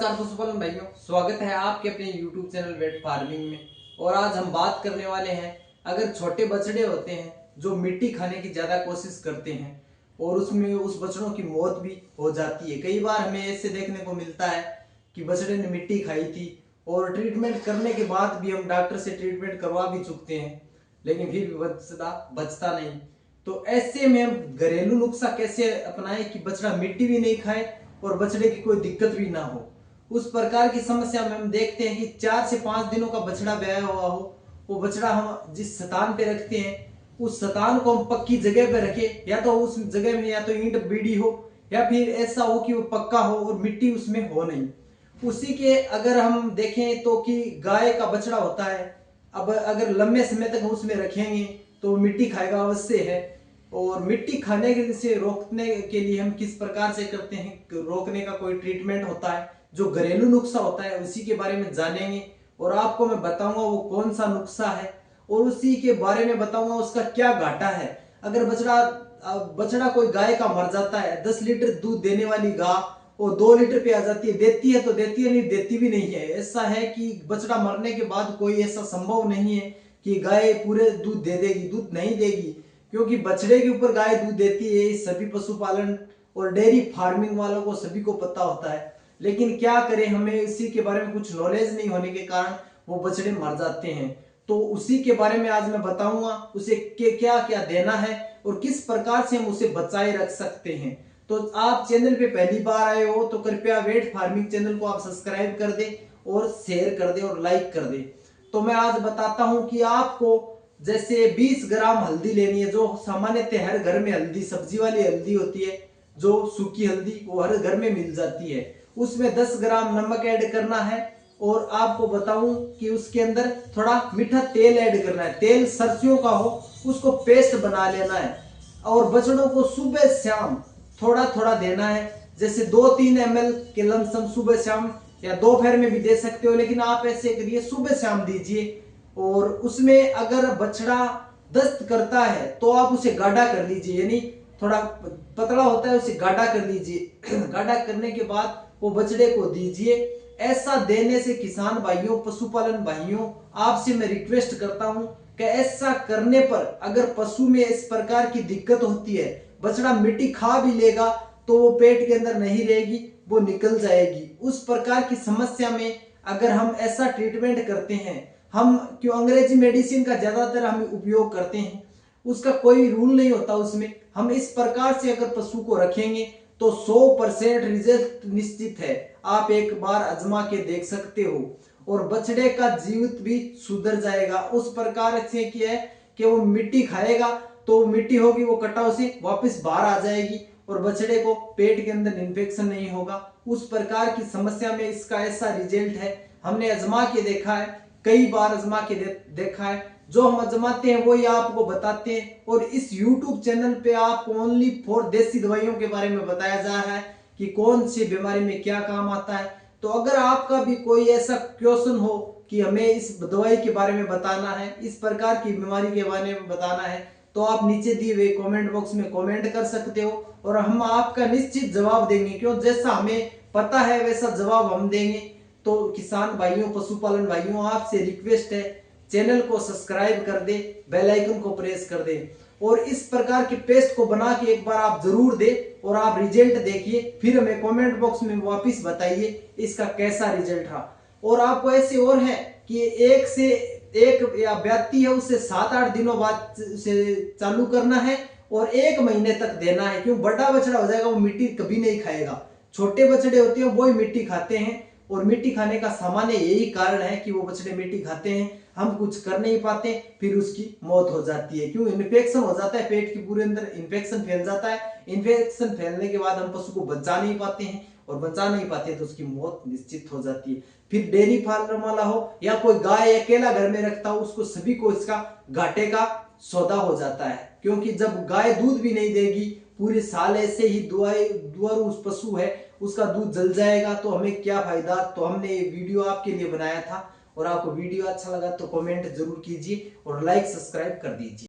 नमस्कार पशुपालन भाइयों, स्वागत है आपके अपने YouTube चैनल वेट फार्मिंग में। और आज हम बात करने वाले हैं, अगर छोटे बछड़े होते हैं जो मिट्टी खाने की ज्यादा कोशिश करते हैं और उसमें उस बछड़ों की मौत भी हो जाती है। कई बार हमें ऐसे देखने को मिलता है कि बछड़े ने मिट्टी खाई थी और ट्रीटमेंट करने के बाद भी हम डॉक्टर से ट्रीटमेंट करवा भी चुकते हैं, लेकिन फिर भी बछड़ा बचता नहीं। तो ऐसे में हम घरेलू नुस्खा कैसे अपनाएं कि बछड़ा मिट्टी भी नहीं खाए और बछड़े की कोई दिक्कत भी ना हो। उस प्रकार की समस्या में हम देखते हैं कि 4 से 5 दिनों का बछड़ा ब्याया हुआ हो, वो बछड़ा हम जिस स्थान पे रखते हैं उस स्थान को हम पक्की जगह पे रखें, या तो उस जगह में या तो ईंट बीड़ी हो या फिर ऐसा हो कि वो पक्का हो और मिट्टी उसमें हो नहीं। उसी के अगर हम देखें तो कि गाय का बछड़ा होता है, अब अगर लंबे समय तक उसमें रखेंगे तो मिट्टी खाएगा अवश्य है। और मिट्टी खाने से रोकने के लिए हम किस प्रकार से करते हैं, रोकने का कोई ट्रीटमेंट होता है जो घरेलू नुस्खा होता है, उसी के बारे में जानेंगे। और आपको मैं बताऊंगा वो कौन सा नुस्खा है और उसी के बारे में बताऊंगा उसका क्या घाटा है। अगर बछड़ा कोई गाय का मर जाता है, 10 लीटर दूध देने वाली गाय वो 2 लीटर पे आ जाती है, देती है तो देती है, नहीं देती भी नहीं है। ऐसा है कि बछड़ा मरने के बाद कोई ऐसा संभव नहीं है कि गाय पूरे दूध दे देगी, दूध नहीं देगी, क्योंकि बछड़े के ऊपर गाय दूध देती है। सभी पशुपालन और डेयरी फार्मिंग वालों को सभी को पता होता है, लेकिन क्या करें, हमें इसी के बारे में कुछ नॉलेज नहीं होने के कारण वो बछड़े मर जाते हैं। तो उसी के बारे में आज मैं बताऊंगा उसे क्या क्या देना है और किस प्रकार से हम उसे बचाए रख सकते हैं। तो आप चैनल पे पहली बार आए हो तो कृपया वेट फार्मिंग चैनल को आप सब्सक्राइब कर दे और शेयर कर दे और लाइक कर दे। तो मैं आज बताता हूं कि आपको जैसे 20 ग्राम हल्दी लेनी है, जो सामान्यतः हर घर में हल्दी, सब्जी वाली हल्दी होती है, जो सूखी हल्दी वो हर घर में मिल जाती है। उसमें 10 ग्राम नमक ऐड करना है और आपको बताऊं कि उसके अंदर थोड़ा मीठा तेल ऐड करना है। तेल सरसों का हो, उसको पेस्ट बना लेना है और बछड़ों को सुबह शाम थोड़ा थोड़ा देना है। जैसे 2-3 ml के लमसम सुबह शाम, या दोपहर में भी दे सकते हो, लेकिन आप ऐसे करिए सुबह शाम दीजिए। और उसमें अगर बछड़ा दस्त करता है तो आप उसे गाढ़ा कर लीजिए, यानी थोड़ा पतला होता है उसे गाढ़ा कर लीजिए। गाढ़ा करने के बाद वो बछड़े को दीजिए। ऐसा देने से किसान भाइयों, पशुपालन भाइयों, आपसे मैं रिक्वेस्ट करता हूं कि ऐसा करने पर अगर पशु में इस प्रकार की दिक्कत होती है, बछड़ा मिट्टी खा भी लेगा तो वो पेट के अंदर नहीं रहेगी, वो निकल जाएगी। उस प्रकार की समस्या में अगर हम ऐसा ट्रीटमेंट करते हैं, हम क्यों अंग्रेजी मेडिसिन का ज्यादातर हम उपयोग करते हैं, उसका कोई रूल नहीं होता उसमें। हम इस प्रकार से अगर पशु को रखेंगे तो 100% रिजल्ट निश्चित है। आप एक बार आजमा के देख सकते हो और बछड़े का जीवित भी सुधर जाएगा। उस प्रकार से क्या है कि वो मिट्टी खाएगा तो मिट्टी होगी, वो कटाव से वापस बाहर आ जाएगी और बछड़े को पेट के अंदर इन्फेक्शन नहीं होगा। उस प्रकार की समस्या में इसका ऐसा रिजल्ट है, हमने आजमा के देखा है, कई बार आजमा के देखा है। जो हम आजमाते हैं वही आपको बताते हैं। और इस YouTube चैनल पे आपको ओनली फॉर देसी दवाइयों के बारे में बताया जा रहा है कि कौन सी बीमारी में क्या काम आता है। तो अगर आपका भी कोई ऐसा क्वेश्चन हो कि हमें इस दवाई के बारे में बताना है, इस प्रकार की बीमारी के बारे में बताना है, तो आप नीचे दिए हुए कमेंट बॉक्स में कमेंट कर सकते हो और हम आपका निश्चित जवाब देंगे। क्यों, जैसा हमें पता है वैसा जवाब हम देंगे। तो किसान भाइयों, पशुपालन भाइयों, आपसे रिक्वेस्ट है चैनल को सब्सक्राइब कर दे, बेल आइकन को प्रेस कर दे और इस प्रकार के पेस्ट को बना के एक बार आप जरूर दे और आप रिजल्ट देखिए, फिर हमें कमेंट बॉक्स में वापस बताइए इसका कैसा रिजल्ट रहा। और आपको ऐसे और है कि एक या व्यक्ति है उसे 7-8 दिनों बाद उसे चालू करना है और 1 महीने तक देना है। क्यों, बड़ा बछड़ा हो जाएगा वो मिट्टी कभी नहीं खाएगा। छोटे बछड़े होते हैं वो ही मिट्टी खाते हैं और मिट्टी खाने का सामान्य यही कारण है कि वो बछड़े मिट्टी खाते हैं, हम कुछ कर नहीं पाते, फिर उसकी मौत हो जाती है। क्यों, इन्फेक्शन हो जाता है, पेट के पूरे अंदर इन्फेक्शन फैल जाता है। इन्फेक्शन फैलने के बाद हम पशु को बचा नहीं पाते हैं और बचा नहीं पाते तो उसकी मौत निश्चित हो जाती है। फिर डेयरी फार्म वाला हो या कोई गाय अकेला घर में रखता हो, उसको सभी को इसका घाटे का सौदा हो जाता है। क्योंकि जब गाय दूध भी नहीं देगी पूरे साल, ऐसे ही दुआरू उस पशु है उसका दूध जल जाएगा तो हमें क्या फायदा। तो हमने ये वीडियो आपके लिए बनाया था और आपको वीडियो अच्छा लगा तो कमेंट जरूर कीजिए और लाइक सब्सक्राइब कर दीजिए।